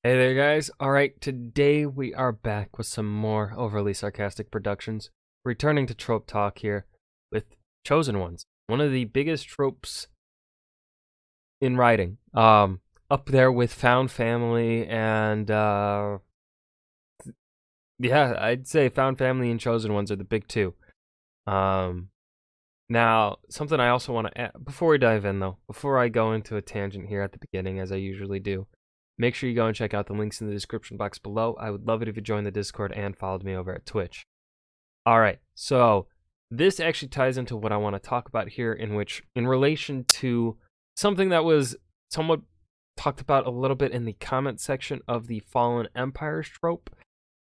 Hey there, guys. Alright, today we are back with some more overly sarcastic productions. Returning to Trope Talk here with Chosen Ones. One of the biggest tropes in writing. Up there with Found Family and, yeah, I'd say Found Family and Chosen Ones are the big two. Now, something I also want to add, before we dive in though, before I go into a tangent here at the beginning, as I usually do, make sure you go and check out the links in the description box below. I would love it if you joined the Discord and followed me over at Twitch. Alright, so this actually ties into what I want to talk about here, in relation to something that was somewhat talked about a little bit in the comment section of the Fallen Empires trope.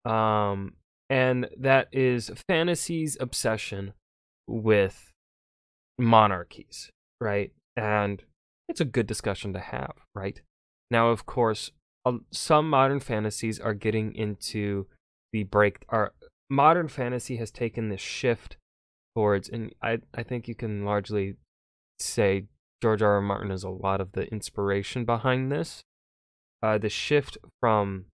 And that is fantasy's obsession with monarchies, right? And it's a good discussion to have, right? Now, of course, some modern fantasies are getting into modern fantasy has taken this shift towards, and I think you can largely say George R. R. Martin is a lot of the inspiration behind this. The shift from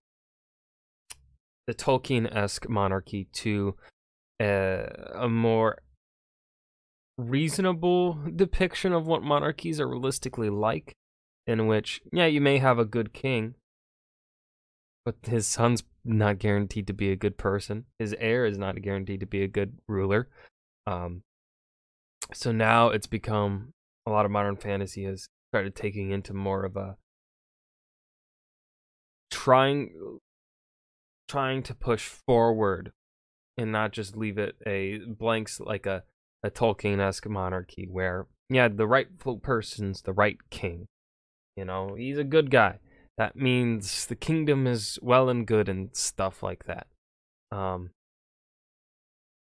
the Tolkien-esque monarchy to a more reasonable depiction of what monarchies are realistically like, in which, yeah, you may have a good king, but his son's not guaranteed to be a good person. His heir is not guaranteed to be a good ruler. So now it's become, a lot of modern fantasy has started taking into more of a trying to push forward and not just leave it a blanks like a Tolkien-esque monarchy where, yeah, the rightful person's the right king. You know, he's a good guy. That means the kingdom is well and good and stuff like that.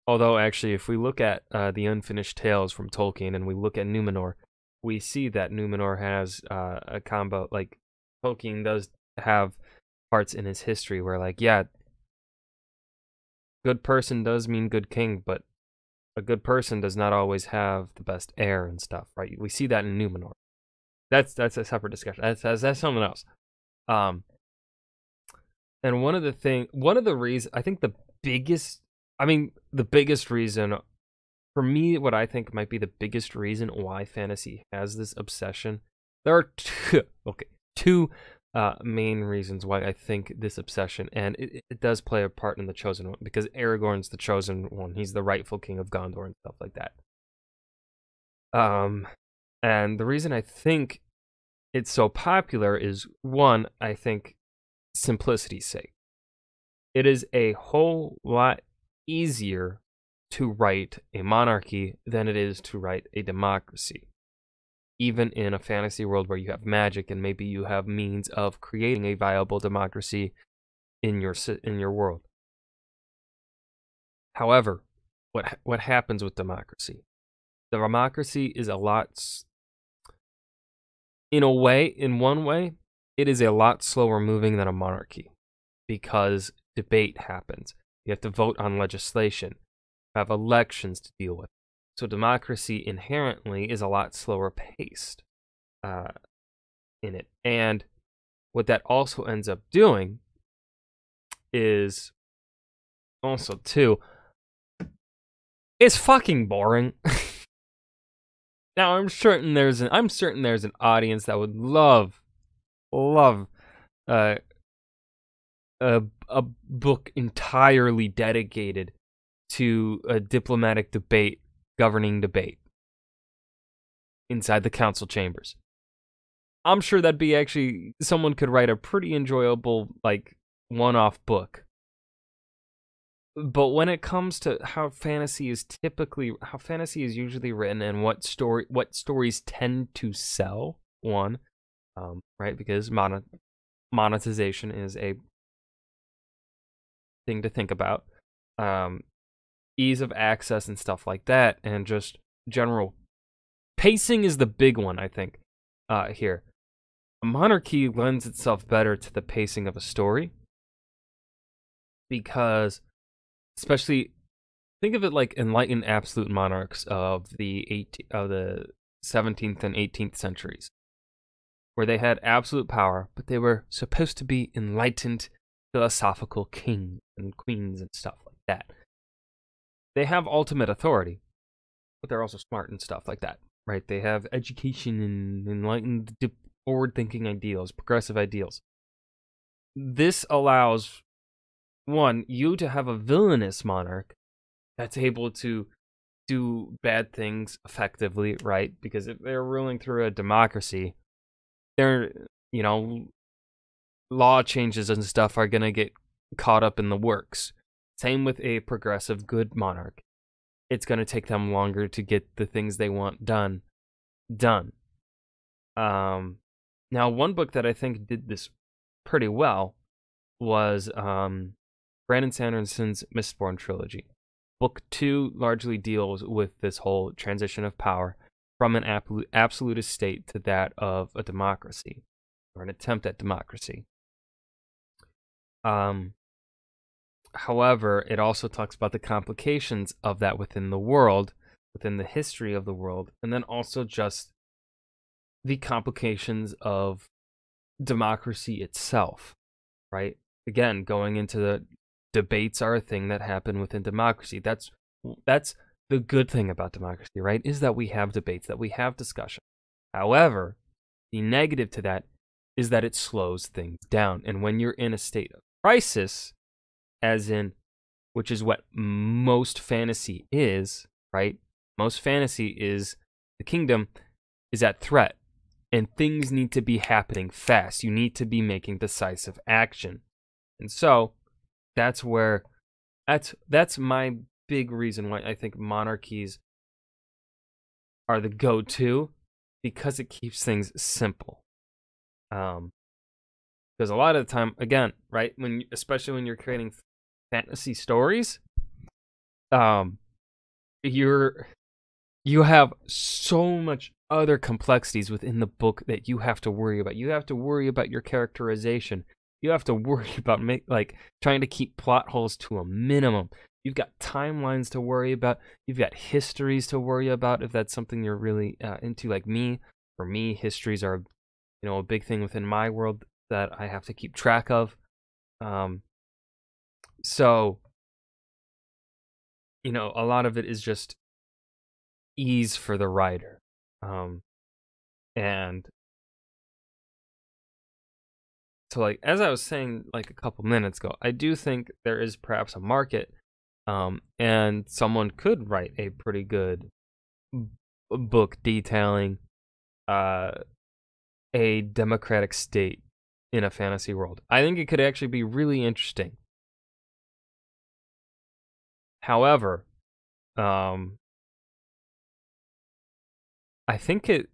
Although, actually, if we look at the Unfinished Tales from Tolkien and we look at Numenor, we see that Numenor has a combo. Like, Tolkien does have parts in his history where, like, yeah, good person does mean good king, but a good person does not always have the best heir and stuff, right? We see that in Numenor. That's a separate discussion. That's something else. And one of the reasons, I think the biggest reason for me, what I think might be the biggest reason why fantasy has this obsession, there are two main reasons why I think this obsession, and it does play a part in the Chosen One, because Aragorn's the Chosen One. He's the rightful king of Gondor and stuff like that. And the reason I think it's so popular is, one, I think simplicity's sake. It is a whole lot easier to write a monarchy than it is to write a democracy. Even in a fantasy world where you have magic and maybe you have means of creating a viable democracy in your world. However, what happens with democracy? The democracy is a lot, in one way, it is a lot slower moving than a monarchy, because debate happens. You have to vote on legislation, have elections to deal with. So democracy inherently is a lot slower paced in it. And what that also ends up doing is also, too, it's fucking boring. Now, I'm certain there's an audience that would love a book entirely dedicated to a diplomatic debate, governing debate inside the council chambers. I'm sure that'd be actually, someone could write a pretty enjoyable, like, one-off book. But when it comes to how fantasy is usually written and what stories tend to sell, right? Because monetization is a thing to think about. Ease of access and stuff like that, and just general pacing is the big one, I think, here. A monarchy lends itself better to the pacing of a story, because, especially, think of it like enlightened absolute monarchs of the 17th and 18th centuries. where they had absolute power, but they were supposed to be enlightened, philosophical kings and queens and stuff like that. They have ultimate authority, but they're also smart and stuff like that, right? They have education and enlightened, forward-thinking ideals, progressive ideals. This allows, one, you to have a villainous monarch that's able to do bad things effectively, right? Because if they're ruling through a democracy, they're, law changes and stuff are going to get caught up in the works. Same with a progressive good monarch. It's going to take them longer to get the things they want done. Now, one book that I think did this pretty well was Brandon Sanderson's Mistborn trilogy. Book 2 largely deals with this whole transition of power from an absolutist state to that of a democracy, or an attempt at democracy. However, it also talks about the complications of that within the world, within the history of the world, and then also just the complications of democracy itself, right? Again, going into the debates are a thing that happen within democracy. That's the good thing about democracy, right? Is that we have debates, that we have discussion. However, the negative to that is that it slows things down. And when you're in a state of crisis, as in, which is what most fantasy is, right? Most fantasy is the kingdom is at threat, and things need to be happening fast. You need to be making decisive action. And so that's where that's my big reason why I think monarchies are the go-to, because it keeps things simple. Because a lot of the time, again, right, especially when you're creating fantasy stories, you have so much other complexities within the book that you have to worry about. You have to worry about your characterization. You have to worry about trying to keep plot holes to a minimum. You've got timelines to worry about. You've got histories to worry about if that's something you're really into, like me. For me, histories are, a big thing within my world that I have to keep track of. So, a lot of it is just ease for the writer. And so, as I was saying, a couple minutes ago, I do think there is perhaps a market, and someone could write a pretty good book detailing a democratic state in a fantasy world. I think it could actually be really interesting. However, I think it's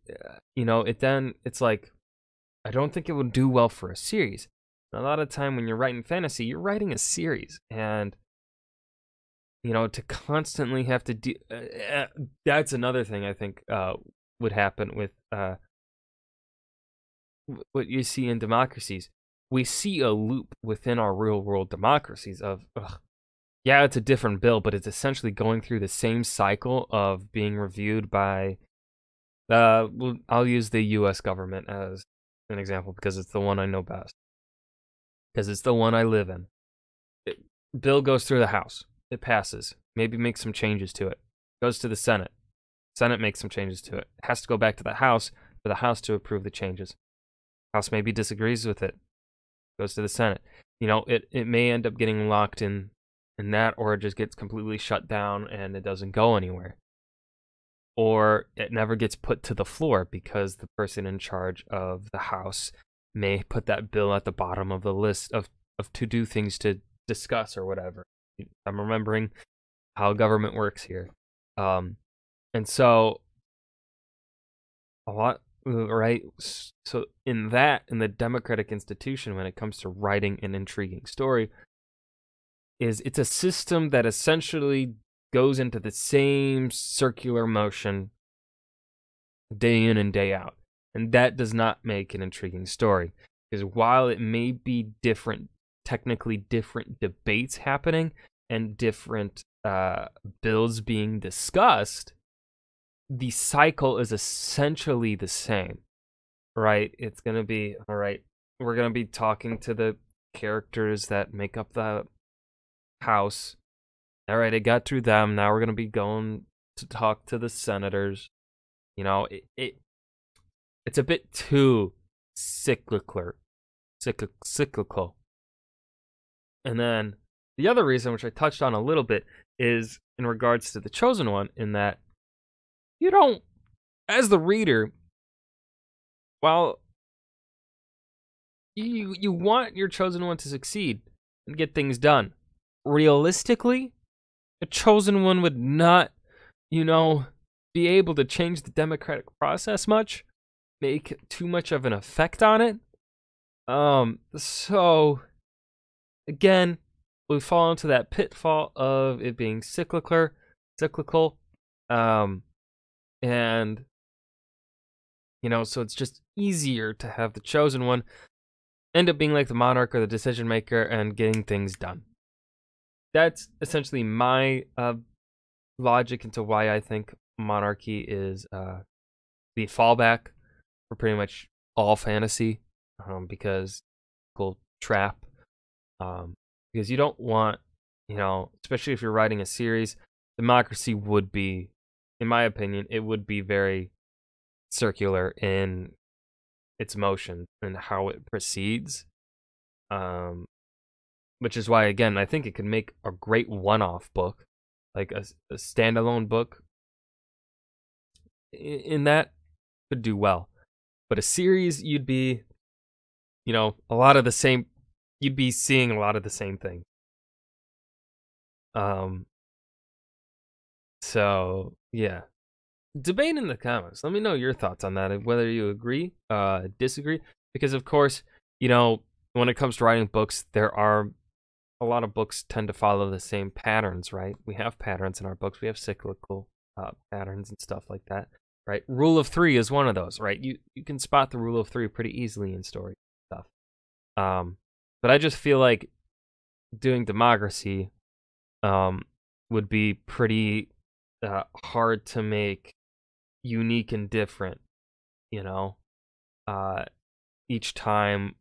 I don't think it would do well for a series. A lot of time when you're writing fantasy, you're writing a series, and to constantly have to do that's another thing I think would happen with what you see in democracies. We see a loop within our real world democracies of yeah, it's a different bill, but it's essentially going through the same cycle of being reviewed by I'll use the US government as an example because it's the one I know best, because it's the one I live in. Bill goes through the House, it passes, maybe makes some changes to it, goes to the Senate makes some changes to it, has to go back to the House for the House to approve the changes. House maybe disagrees with it, goes to the Senate. It may end up getting locked in that, or it just gets completely shut down and it doesn't go anywhere. Or it never gets put to the floor because the person in charge of the House may put that bill at the bottom of the list of to-do things to discuss or whatever. I'm remembering how government works here. And so a lot, right? So in the democratic institution, when it comes to writing an intriguing story, it's a system that essentially goes into the same circular motion day in and day out. And that does not make an intriguing story. Because while it may be technically different debates happening and different bills being discussed, the cycle is essentially the same, right? It's gonna be, all right, we're gonna be talking to the characters that make up the house. All right, it got through them. Now we're gonna be going to talk to the senators. You know, it's a bit too cyclical. Cyclical. And then the other reason, which I touched on a little bit, is in regards to the Chosen One, in that you don't, as the reader, while you want your Chosen One to succeed and get things done, realistically, a Chosen One would not, be able to change the democratic process much, make too much of an effect on it. So again, we fall into that pitfall of it being cyclical, and so it's just easier to have the Chosen One end up being like the monarch or the decision maker and getting things done. That's essentially my logic into why I think monarchy is the fallback for pretty much all fantasy, because trap, because you don't want, especially if you're writing a series, democracy would be, in my opinion, it would be very circular in its motion and how it proceeds, which is why, again, I think it could make a great one-off book, like a standalone book in that could do well. But a series, you'd be, a lot of the same, you'd be seeing a lot of the same thing. So yeah, debate in the comments. Let me know your thoughts on that, whether you agree, disagree, because of course, when it comes to writing books, there are a lot of books tend to follow the same patterns, right? We have patterns in our books. We have cyclical patterns and stuff like that, right? Rule of 3 is one of those, right? You can spot the rule of 3 pretty easily in story stuff. But I just feel like doing democracy would be pretty hard to make unique and different, each time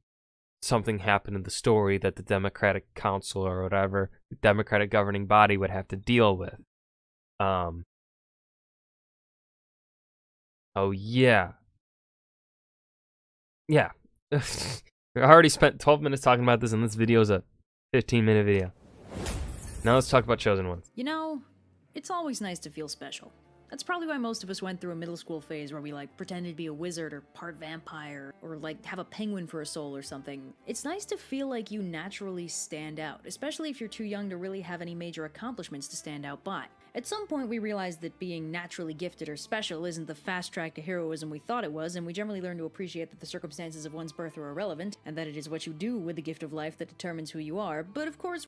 something happened in the story that the Democratic Council or whatever, the Democratic governing body would have to deal with. Oh yeah. Yeah. I already spent 12 minutes talking about this, and this video is a 15-minute video. Now let's talk about Chosen Ones. It's always nice to feel special. That's probably why most of us went through a middle school phase where we pretended to be a wizard or part vampire or have a penguin for a soul or something. It's nice to feel like you naturally stand out, especially if you're too young to really have any major accomplishments to stand out by. At some point we realized that being naturally gifted or special isn't the fast track to heroism we thought it was, and we generally learn to appreciate that the circumstances of one's birth are irrelevant, and that it is what you do with the gift of life that determines who you are, but of course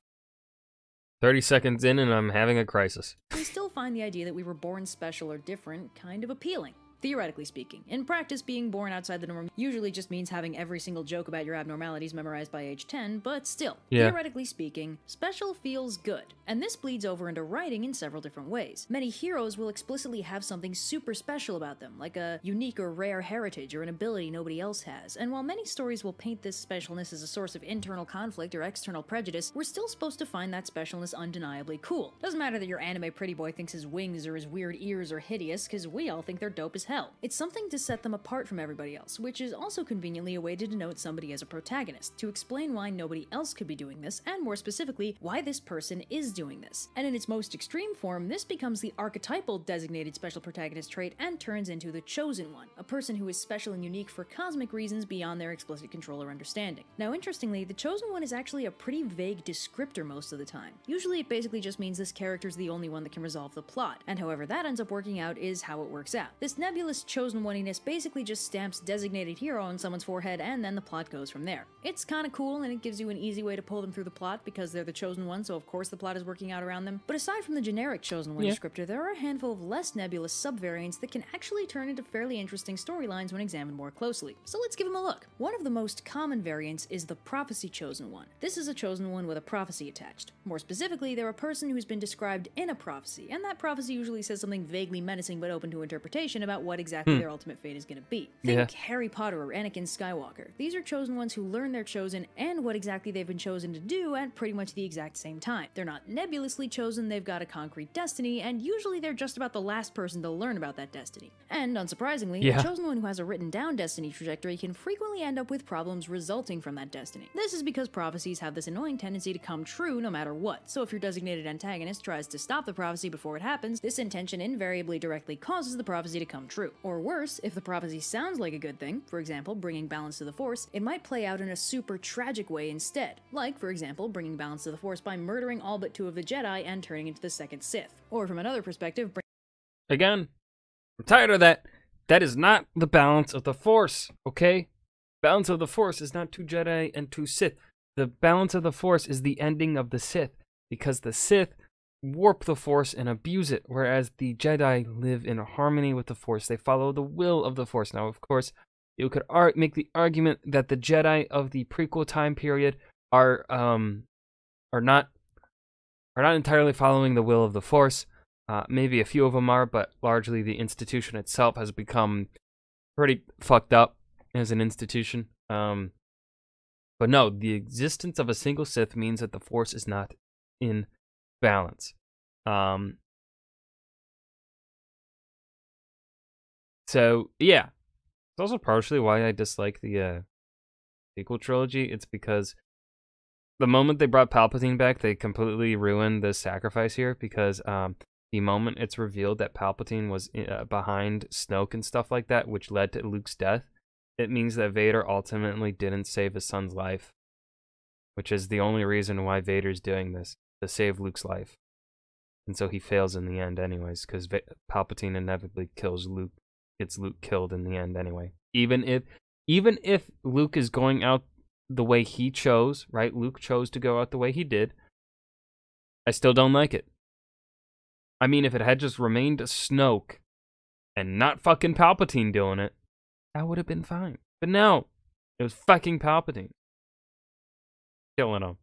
30 seconds in and I'm having a crisis. we still find the idea that we were born special or different kind of appealing. Theoretically speaking. In practice, being born outside the norm usually just means having every single joke about your abnormalities memorized by age 10, but still, theoretically speaking, special feels good. And this bleeds over into writing in several different ways. Many heroes will explicitly have something super special about them, like a unique or rare heritage or an ability nobody else has. And while many stories will paint this specialness as a source of internal conflict or external prejudice, we're still supposed to find that specialness undeniably cool. Doesn't matter that your anime pretty boy thinks his wings or his weird ears are hideous, because we all think they're dope as hell. It's something to set them apart from everybody else, which is also conveniently a way to denote somebody as a protagonist, to explain why nobody else could be doing this, and more specifically, why this person is doing this. And in its most extreme form, this becomes the archetypal designated special protagonist trait and turns into the chosen one, a person who is special and unique for cosmic reasons beyond their explicit control or understanding. Now interestingly, the chosen one is actually a pretty vague descriptor most of the time. Usually it basically just means this character's the only one that can resolve the plot, and however that ends up working out is how it works out. This nebulous chosen one-iness basically just stamps designated hero on someone's forehead and then the plot goes from there. It's kinda cool and it gives you an easy way to pull them through the plot because they're the chosen one, so of course the plot is working out around them. But aside from the generic chosen one descriptor, there are a handful of less nebulous subvariants that can actually turn into fairly interesting storylines when examined more closely. So let's give them a look. One of the most common variants is the prophecy chosen one. This is a chosen one with a prophecy attached. More specifically, they're a person who's been described in a prophecy, and that prophecy usually says something vaguely menacing but open to interpretation about what exactly their ultimate fate is going to be. Think Yeah. Harry Potter or Anakin Skywalker. These are chosen ones who learn they're chosen and what exactly they've been chosen to do at pretty much the exact same time. They're not nebulously chosen, they've got a concrete destiny, and usually they're just about the last person to learn about that destiny. And unsurprisingly, Yeah. a chosen one who has a written down destiny trajectory can frequently end up with problems resulting from that destiny. This is because prophecies have this annoying tendency to come true no matter what, so if your designated antagonist tries to stop the prophecy before it happens, this intention invariably directly causes the prophecy to come true. Or worse, if the prophecy sounds like a good thing, for example, bringing balance to the Force, it might play out in a super tragic way instead, like, for example, bringing balance to the Force by murdering all but 2 of the Jedi and turning into the second Sith. Or from another perspective, Again, I'm tired of that. That is not the balance of the Force, okay? Balance of the Force is not 2 Jedi and 2 Sith. The balance of the Force is the ending of the Sith, because the Sith warp the Force and abuse it, whereas the Jedi live in harmony with the Force. They follow the will of the Force. Now, of course, you could make the argument that the Jedi of the prequel time period are not entirely following the will of the Force. Maybe a few of them are, but largely the institution itself has become pretty fucked up as an institution. But no, the existence of a single Sith means that the Force is not in balance. So, yeah. It's also partially why I dislike the sequel trilogy. It's because the moment they brought Palpatine back, they completely ruined the sacrifice here, because the moment it's revealed that Palpatine was behind Snoke and stuff like that, which led to Luke's death, it means that Vader ultimately didn't save his son's life, which is the only reason why Vader's doing this, to save Luke's life. And so he fails in the end anyways, because Palpatine inevitably kills Luke, gets Luke killed in the end anyway. Even if Luke is going out the way he chose, right? Luke chose to go out the way he did. I still don't like it. I mean, if it had just remained Snoke and not fucking Palpatine doing it, that would have been fine. But no, it was fucking Palpatine killing him.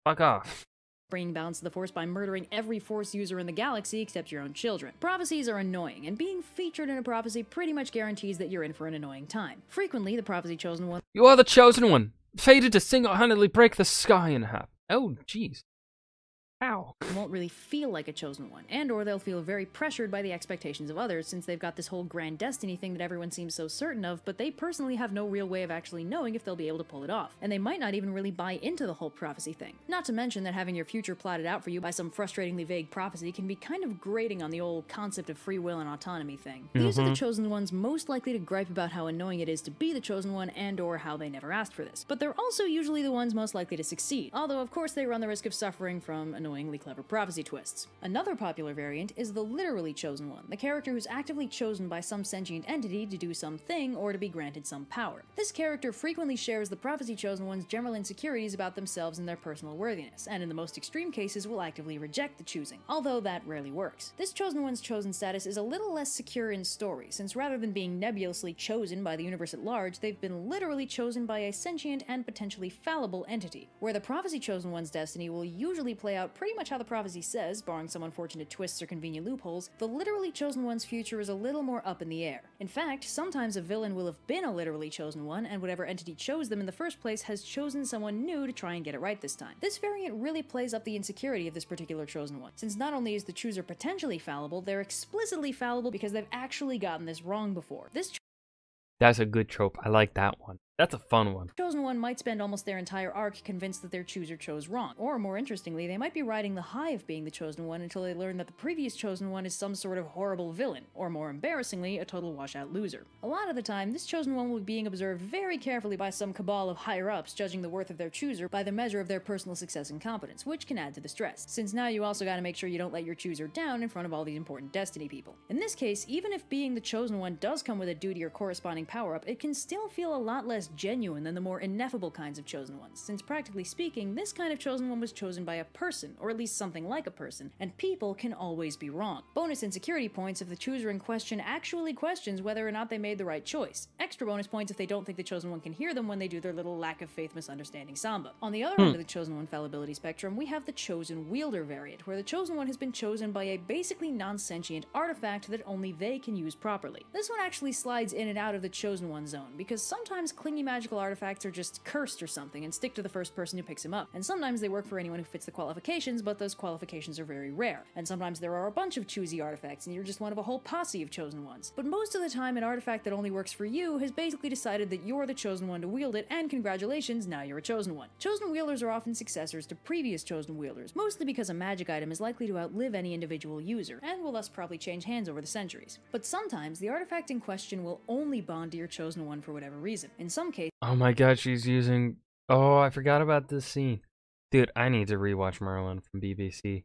Fuck off. Bringing balance to the Force by murdering every Force user in the galaxy except your own children. Prophecies are annoying, and being featured in a prophecy pretty much guarantees that you're in for an annoying time. Frequently, the prophecy chosen one... You are the chosen one, fated to single-handedly break the sky in half. Oh, jeez. Ow. Won't really feel like a chosen one, and or they'll feel very pressured by the expectations of others, since they've got this whole grand destiny thing that everyone seems so certain of, but they personally have no real way of actually knowing if they'll be able to pull it off, and they might not even really buy into the whole prophecy thing. Not to mention that having your future plotted out for you by some frustratingly vague prophecy can be kind of grating on the old concept of free will and autonomy thing. These are the chosen ones most likely to gripe about how annoying it is to be the chosen one, and or how they never asked for this. But they're also usually the ones most likely to succeed, although of course they run the risk of suffering from annoyingly clever prophecy twists. Another popular variant is the literally chosen one, the character who's actively chosen by some sentient entity to do something or to be granted some power. This character frequently shares the prophecy chosen one's general insecurities about themselves and their personal worthiness, and in the most extreme cases will actively reject the choosing, although that rarely works. This chosen one's chosen status is a little less secure in story, since rather than being nebulously chosen by the universe at large, they've been literally chosen by a sentient and potentially fallible entity, where the prophecy chosen one's destiny will usually play out pretty much how the prophecy says, barring some unfortunate twists or convenient loopholes. The literally chosen one's future is a little more up in the air. In fact, sometimes a villain will have been a literally chosen one, and whatever entity chose them in the first place has chosen someone new to try and get it right this time. This variant really plays up the insecurity of this particular chosen one, since not only is the chooser potentially fallible, they're explicitly fallible because they've actually gotten this wrong before. That's a good trope. I like that one. That's a fun one. Chosen one might spend almost their entire arc convinced that their chooser chose wrong. Or, more interestingly, they might be riding the high of being the chosen one until they learn that the previous chosen one is some sort of horrible villain, or more embarrassingly, a total washout loser. A lot of the time, this chosen one will be being observed very carefully by some cabal of higher-ups judging the worth of their chooser by the measure of their personal success and competence, which can add to the stress, since now you also gotta make sure you don't let your chooser down in front of all these important destiny people. In this case, even if being the chosen one does come with a duty or corresponding power-up, it can still feel a lot less less genuine than the more ineffable kinds of chosen ones, since practically speaking, this kind of chosen one was chosen by a person, or at least something like a person, and people can always be wrong. Bonus insecurity points if the chooser in question actually questions whether or not they made the right choice. Extra bonus points if they don't think the chosen one can hear them when they do their little lack of faith misunderstanding samba. On the other end of the chosen one fallibility spectrum, we have the chosen wielder variant, where the chosen one has been chosen by a basically non-sentient artifact that only they can use properly. This one actually slides in and out of the chosen one zone, because sometimes clingy magical artifacts are just cursed or something and stick to the first person who picks them up, and sometimes they work for anyone who fits the qualifications, but those qualifications are very rare, and sometimes there are a bunch of choosy artifacts and you're just one of a whole posse of chosen ones. But most of the time, an artifact that only works for you has basically decided that you're the chosen one to wield it, and congratulations, now you're a chosen one. Chosen wielders are often successors to previous chosen wielders, mostly because a magic item is likely to outlive any individual user, and will thus probably change hands over the centuries. But sometimes, the artifact in question will only bond to your chosen one for whatever reason. In some cases, Oh my god, she's using... Oh, I forgot about this scene. Dude, I need to rewatch Merlin from BBC.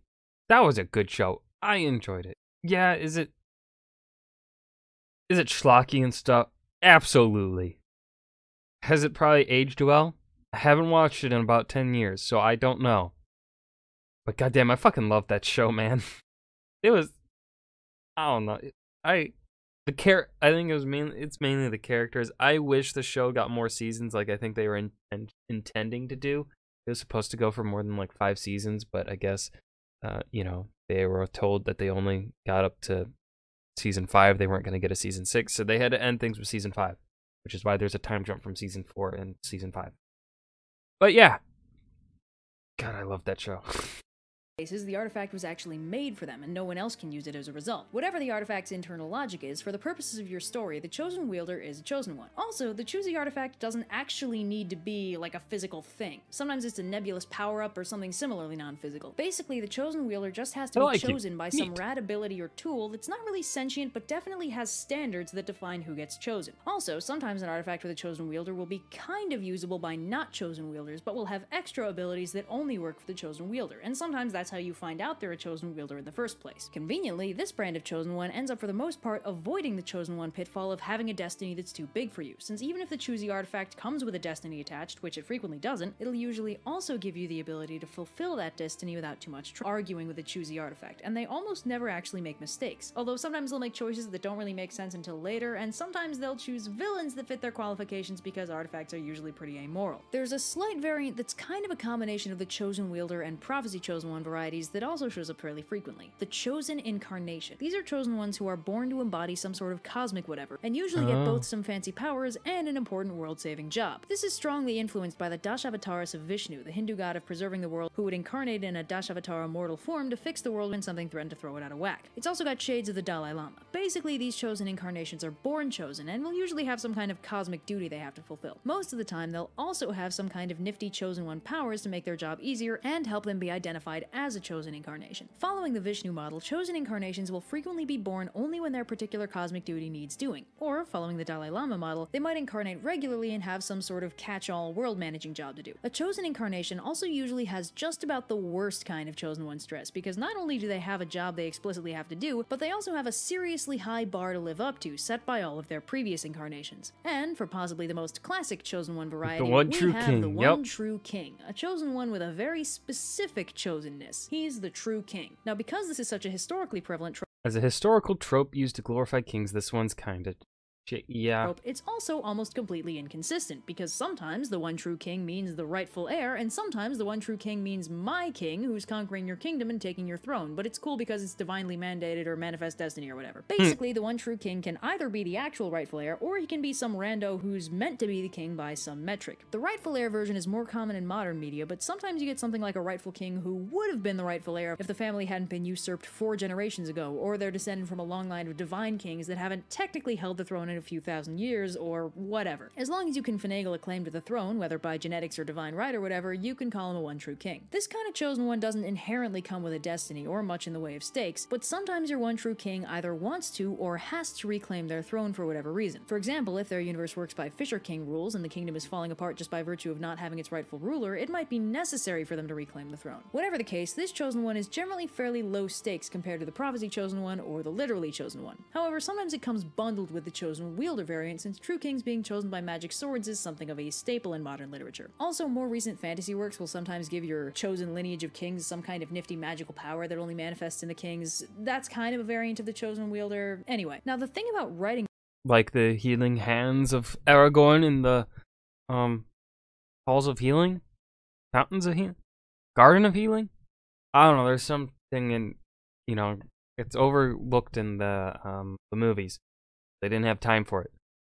That was a good show. I enjoyed it. Yeah, is it schlocky and stuff? Absolutely. Has it probably aged well? I haven't watched it in about 10 years, so I don't know. But goddamn, I fucking love that show, man. It was... I don't know. I think it's mainly the characters. I wish the show got more seasons, like I think they were intending to do. It was supposed to go for more than like 5 seasons, but I guess, you know, they were told that they only got up to season 5. They weren't going to get a season 6, so they had to end things with season 5, which is why there's a time jump from season 4 and season 5. But yeah, God, I love that show. the artifact was actually made for them and no one else can use it as a result. Whatever the artifact's internal logic is, for the purposes of your story, the chosen wielder is a chosen one. Also, the choosy artifact doesn't actually need to be like a physical thing. Sometimes it's a nebulous power-up or something similarly non-physical. Basically, the chosen wielder just has to be chosen by some rad ability or tool that's not really sentient but definitely has standards that define who gets chosen. Also, sometimes an artifact with a chosen wielder will be kind of usable by not chosen wielders, but will have extra abilities that only work for the chosen wielder, and sometimes that's how you find out they're a chosen wielder in the first place. Conveniently, this brand of chosen one ends up for the most part avoiding the chosen one pitfall of having a destiny that's too big for you, since even if the choosy artifact comes with a destiny attached, which it frequently doesn't, it'll usually also give you the ability to fulfill that destiny without too much arguing with the choosy artifact, and they almost never actually make mistakes, although sometimes they'll make choices that don't really make sense until later, and sometimes they'll choose villains that fit their qualifications because artifacts are usually pretty amoral. There's a slight variant that's kind of a combination of the chosen wielder and prophecy chosen one varieties that also shows up fairly frequently. The chosen incarnation. These are chosen ones who are born to embody some sort of cosmic whatever, and usually get both some fancy powers and an important world-saving job. This is strongly influenced by the Dashavataras of Vishnu, the Hindu god of preserving the world, who would incarnate in a Dashavatara mortal form to fix the world when something threatened to throw it out of whack. It's also got shades of the Dalai Lama. Basically, these chosen incarnations are born chosen, and will usually have some kind of cosmic duty they have to fulfill. Most of the time, they'll also have some kind of nifty chosen one powers to make their job easier and help them be identified as a chosen incarnation. Following the Vishnu model, chosen incarnations will frequently be born only when their particular cosmic duty needs doing, or following the Dalai Lama model, they might incarnate regularly and have some sort of catch-all world-managing job to do. A chosen incarnation also usually has just about the worst kind of chosen one stress, because not only do they have a job they explicitly have to do, but they also have a seriously high bar to live up to, set by all of their previous incarnations. And for possibly the most classic chosen one variety, we have the one true king, a chosen one with a very specific chosenness. He's the true king. Now, because this is such a historically prevalent trope, as a historical trope used to glorify kings, this one's kinda... yeah. It's also almost completely inconsistent, because sometimes the one true king means the rightful heir, and sometimes the one true king means my king, who's conquering your kingdom and taking your throne, but it's cool because it's divinely mandated or manifest destiny or whatever. Basically, the one true king can either be the actual rightful heir, or he can be some rando who's meant to be the king by some metric. The rightful heir version is more common in modern media, but sometimes you get something like a rightful king who would have been the rightful heir if the family hadn't been usurped 4 generations ago, or they're descended from a long line of divine kings that haven't technically held the throne in a few thousand years, or whatever. As long as you can finagle a claim to the throne, whether by genetics or divine right or whatever, you can call him a one true king. This kind of chosen one doesn't inherently come with a destiny or much in the way of stakes, but sometimes your one true king either wants to or has to reclaim their throne for whatever reason. For example, if their universe works by Fisher King rules and the kingdom is falling apart just by virtue of not having its rightful ruler, it might be necessary for them to reclaim the throne. Whatever the case, this chosen one is generally fairly low stakes compared to the prophecy chosen one or the literally chosen one. However, sometimes it comes bundled with the chosen chosen wielder variant, since true kings being chosen by magic swords is something of a staple in modern literature. Also, more recent fantasy works will sometimes give your chosen lineage of kings some kind of nifty magical power that only manifests in the kings. That's kind of a variant of the chosen wielder. Anyway, now the thing about writing, like the healing hands of Aragorn in the halls of healing, fountains of healing, garden of healing. I don't know. There's something in, it's overlooked in the movies. They didn't have time for it.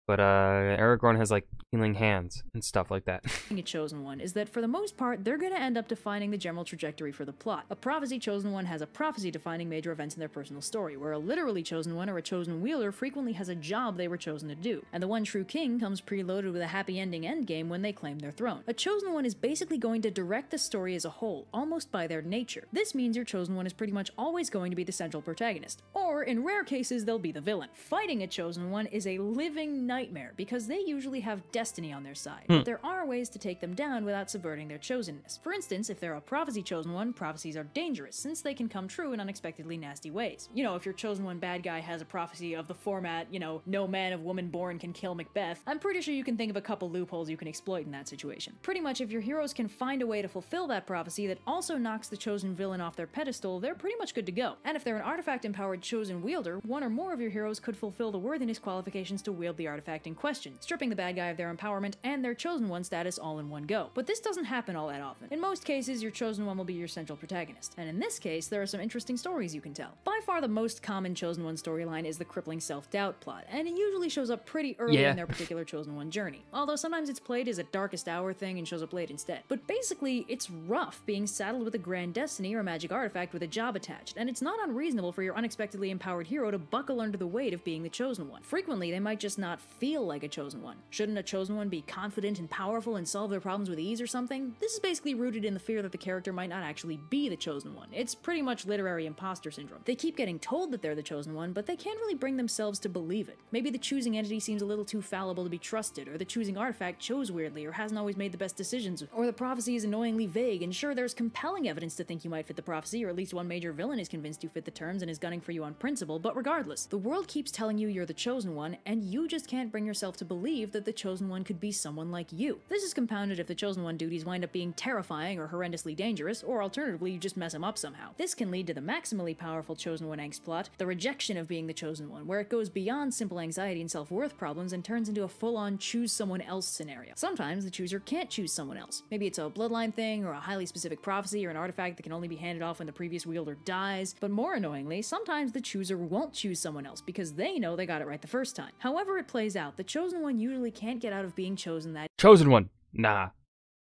But Aragorn has like healing hands and stuff like that. A chosen one is that for the most part, they're going to end up defining the general trajectory for the plot. A prophecy chosen one has a prophecy defining major events in their personal story, where a literally chosen one or a chosen wielder frequently has a job they were chosen to do. And the one true king comes preloaded with a happy ending endgame when they claim their throne. A chosen one is basically going to direct the story as a whole, almost by their nature. This means your chosen one is pretty much always going to be the central protagonist, or in rare cases, they'll be the villain. Fighting a chosen one is a living nightmare because they usually have destiny on their side, but there are ways to take them down without subverting their chosenness. For instance, if they're a prophecy chosen one, prophecies are dangerous since they can come true in unexpectedly nasty ways. If your chosen one bad guy has a prophecy of the format, no man of woman born can kill Macbeth, I'm pretty sure you can think of a couple loopholes you can exploit in that situation. Pretty much if your heroes can find a way to fulfill that prophecy that also knocks the chosen villain off their pedestal, they're pretty much good to go. And if they're an artifact empowered chosen wielder, one or more of your heroes could fulfill the worthiness qualifications to wield the artifact in question, stripping the bad guy of their empowerment and their chosen one status all in one go. But this doesn't happen all that often. In most cases, your chosen one will be your central protagonist, and in this case, there are some interesting stories you can tell. By far the most common chosen one storyline is the crippling self-doubt plot, and it usually shows up pretty early in their particular chosen one journey, although sometimes it's played as a darkest hour thing and shows up late instead. But basically, it's rough being saddled with a grand destiny or a magic artifact with a job attached, and it's not unreasonable for your unexpectedly empowered hero to buckle under the weight of being the chosen one. Frequently, they might just not feel like a chosen one. Shouldn't a chosen one be confident and powerful and solve their problems with ease or something? This is basically rooted in the fear that the character might not actually be the chosen one. It's pretty much literary imposter syndrome. They keep getting told that they're the chosen one, but they can't really bring themselves to believe it. Maybe the choosing entity seems a little too fallible to be trusted, or the choosing artifact chose weirdly or hasn't always made the best decisions, or the prophecy is annoyingly vague, and sure, there's compelling evidence to think you might fit the prophecy, or at least one major villain is convinced you fit the terms and is gunning for you on principle, but regardless, the world keeps telling you you're the chosen one, and you just can't bring yourself to believe that the chosen one could be someone like you. This is compounded if the chosen one duties wind up being terrifying or horrendously dangerous, or alternatively you just mess them up somehow. This can lead to the maximally powerful chosen one angst plot, the rejection of being the chosen one, where it goes beyond simple anxiety and self-worth problems and turns into a full-on choose someone else scenario. Sometimes the chooser can't choose someone else. Maybe it's a bloodline thing, or a highly specific prophecy, or an artifact that can only be handed off when the previous wielder dies, but more annoyingly, sometimes the chooser won't choose someone else because they know they got it right the first time. However it plays out, the chosen one usually can't get out of being chosen that chosen one. Nah.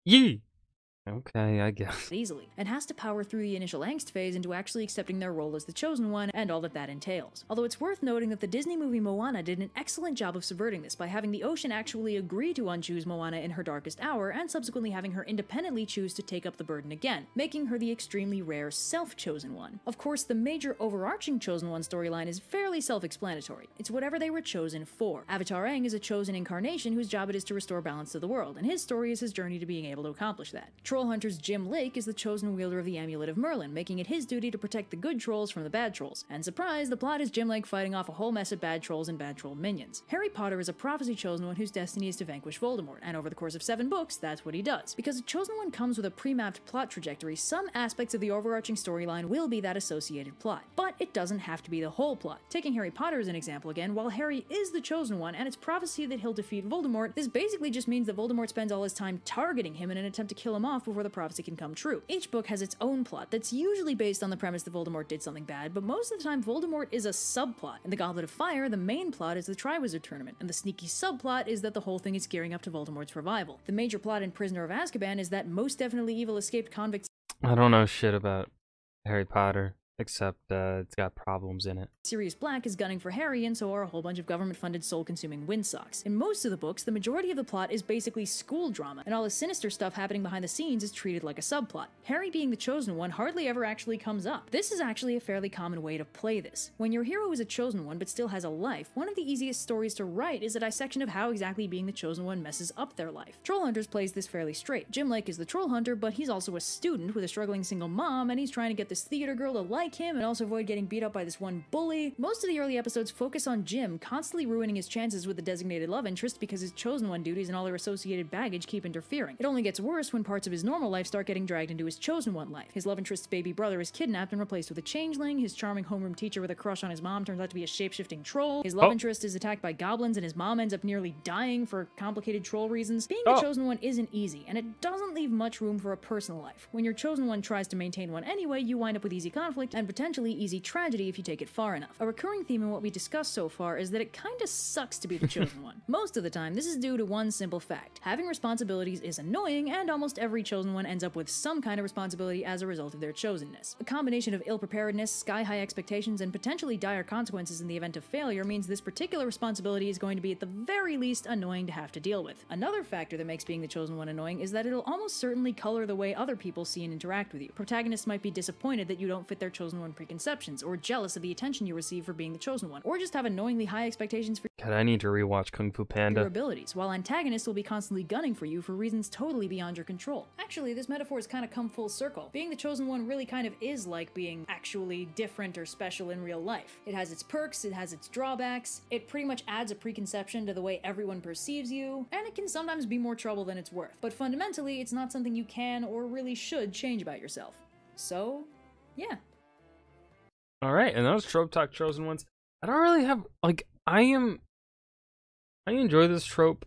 Yee. Okay, I guess. Easily, and has to power through the initial angst phase into actually accepting their role as the chosen one and all that that entails. Although it's worth noting that the Disney movie Moana did an excellent job of subverting this by having the ocean actually agree to unchoose Moana in her darkest hour and subsequently having her independently choose to take up the burden again, making her the extremely rare self-chosen one. Of course, the major overarching chosen one storyline is fairly self-explanatory. It's whatever they were chosen for. Avatar Aang is a chosen incarnation whose job it is to restore balance to the world, and his story is his journey to being able to accomplish that. Troll Hunter's Jim Lake is the chosen wielder of the Amulet of Merlin, making it his duty to protect the good trolls from the bad trolls. And surprise, the plot is Jim Lake fighting off a whole mess of bad trolls and bad troll minions. Harry Potter is a prophecy chosen one whose destiny is to vanquish Voldemort, and over the course of 7 books, that's what he does. Because a chosen one comes with a pre-mapped plot trajectory, some aspects of the overarching storyline will be that associated plot. But it doesn't have to be the whole plot. Taking Harry Potter as an example again, while Harry is the chosen one and it's prophecy that he'll defeat Voldemort, this basically just means that Voldemort spends all his time targeting him in an attempt to kill him off before the prophecy can come true. Each book has its own plot that's usually based on the premise that Voldemort did something bad, but most of the time Voldemort is a subplot. In the Goblet of Fire, the main plot is the Triwizard Tournament, and the sneaky subplot is that the whole thing is gearing up to Voldemort's revival. The major plot in Prisoner of Azkaban is that most definitely evil escaped convicts. I don't know shit about Harry Potter, except it's got problems in it. Sirius Black is gunning for Harry, and so are a whole bunch of government-funded soul-consuming windsocks. In most of the books, the majority of the plot is basically school drama, and all the sinister stuff happening behind the scenes is treated like a subplot. Harry being the chosen one hardly ever actually comes up. This is actually a fairly common way to play this. When your hero is a chosen one but still has a life, one of the easiest stories to write is a dissection of how exactly being the chosen one messes up their life. Troll Hunters plays this fairly straight. Jim Lake is the troll hunter, but he's also a student with a struggling single mom, and he's trying to get this theater girl to like like him and also avoid getting beat up by this one bully. Most of the early episodes focus on Jim constantly ruining his chances with the designated love interest because his chosen one duties and all their associated baggage keep interfering. It only gets worse when parts of his normal life start getting dragged into his chosen one life. His love interest's baby brother is kidnapped and replaced with a changeling. His charming homeroom teacher with a crush on his mom turns out to be a shape-shifting troll. His love interest is attacked by goblins and his mom ends up nearly dying for complicated troll reasons. Being the chosen one isn't easy, and it doesn't leave much room for a personal life. When your chosen one tries to maintain one anyway, you wind up with easy conflict and potentially easy tragedy if you take it far enough. A recurring theme in what we discussed so far is that it kinda sucks to be the chosen one. Most of the time, this is due to one simple fact. Having responsibilities is annoying, and almost every chosen one ends up with some kind of responsibility as a result of their chosenness. A combination of ill-preparedness, sky-high expectations, and potentially dire consequences in the event of failure means this particular responsibility is going to be at the very least annoying to have to deal with. Another factor that makes being the chosen one annoying is that it'll almost certainly color the way other people see and interact with you. Protagonists might be disappointed that you don't fit their chosen one preconceptions, or jealous of the attention you receive for being the chosen one, or just have annoyingly high expectations for God, I need to rewatch Kung Fu Panda. your abilities, while antagonists will be constantly gunning for you for reasons totally beyond your control. Actually, this metaphor has kind of come full circle. Being the chosen one really kind of is like being actually different or special in real life. It has its perks, it has its drawbacks, it pretty much adds a preconception to the way everyone perceives you, and it can sometimes be more trouble than it's worth. But fundamentally, it's not something you can or really should change about yourself. So, yeah. Alright, and that was Trope Talk Chosen Ones. I don't really have, like, I enjoy this trope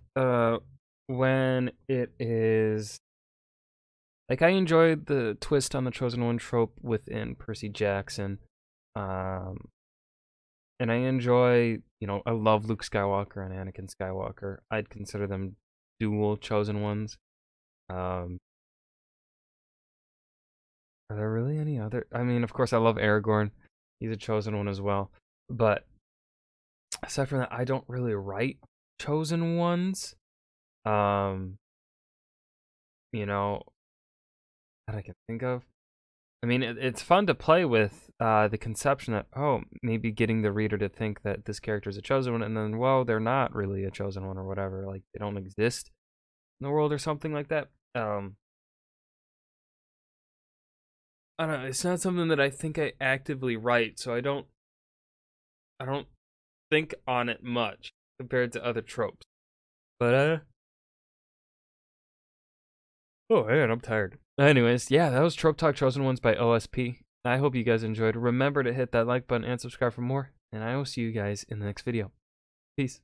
when it is, like, I enjoyed the twist on the Chosen One trope within Percy Jackson. And I enjoy, you know, I love Luke Skywalker and Anakin Skywalker. I'd consider them dual Chosen Ones. Are there really any other? I mean, of course, I love Aragorn. He's a Chosen One as well. But aside from that, I don't really write Chosen Ones. You know, that I can think of. I mean, it's fun to play with the conception that, oh, maybe getting the reader to think that this character is a chosen one, and then, well, they're not really a chosen one or whatever. Like, they don't exist in the world or something like that. I don't know. It's not something that I think I actively write, so I don't think on it much compared to other tropes. But oh man, I'm tired. Anyways, yeah, that was Trope Talk Chosen Ones by OSP. I hope you guys enjoyed. Remember to hit that like button and subscribe for more, and I will see you guys in the next video. Peace.